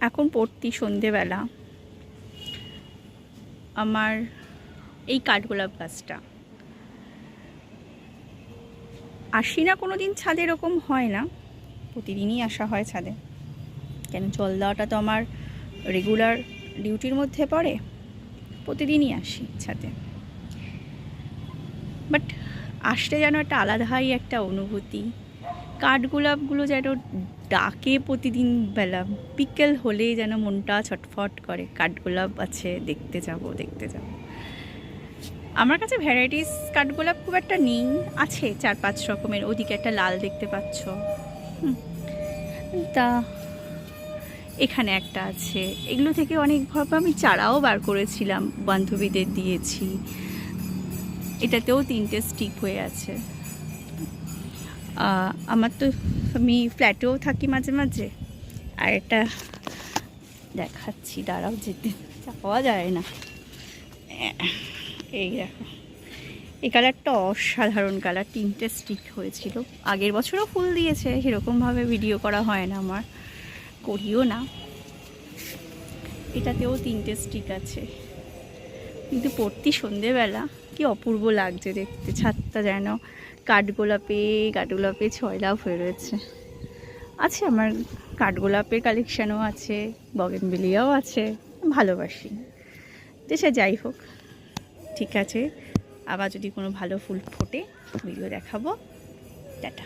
এখন পড়তি সন্ধেবেলা আমার এই কাঠগোলাপ গাছটা আসি না কোনো দিন ছাদে, এরকম হয় না, প্রতিদিনই আসা হয় ছাদে, কেন জল দেওয়াটা তো আমার রেগুলার ডিউটির মধ্যে পড়ে, প্রতিদিনই আসি ছাদে। বাট আসলে যেন একটা আলাদাই একটা অনুভূতি, কাঠগোলাপগুলো যেন ডাকে প্রতিদিন বেলা, বিকেল হলেই যেন মনটা ছটফট করে, কাঠগোলাপ আছে, দেখতে যাব দেখতে যাব। আমার কাছে ভ্যারাইটিস কাঠগোলাপ খুব একটা নেই, আছে 4-5 রকমের, ওদিকে একটা লাল দেখতে পাচ্ছ, তা এখানে একটা আছে। এগুলো থেকে অনেকভাবে আমি চারাও বার করেছিলাম, বান্ধবীদের দিয়েছি। এটাতেও 3টে স্টিক হয়ে আছে। আমার তো, আমি ফ্ল্যাটেও থাকি মাঝে মাঝে, আর এটা দেখাচ্ছি, দাঁড়াও, যেতে পাওয়া যায় না, এই দেখো, এই কালারটা অসাধারণ কালার, 3টে স্টিক হয়েছিল। আগের বছরও ফুল দিয়েছে, সেরকমভাবে ভিডিও করা হয় না আমার, করিও না। এটাতেও 3টে স্টিক আছে, কিন্তু পড়তি সন্ধেবেলা কি অপূর্ব লাগছে দেখতে, ছাদটা যেন কাঠগোলাপে ছয়লাভ হয়ে রয়েছে। আছে আমার কাঠগোলাপের কালেকশানও আছে, বগেনভিলিয়াও আছে, ভালোবাসি। তো সে যাই হোক, ঠিক আছে, আবার যদি কোনো ভালো ফুল ফোটে ভিডিও দেখাবো। টাটা।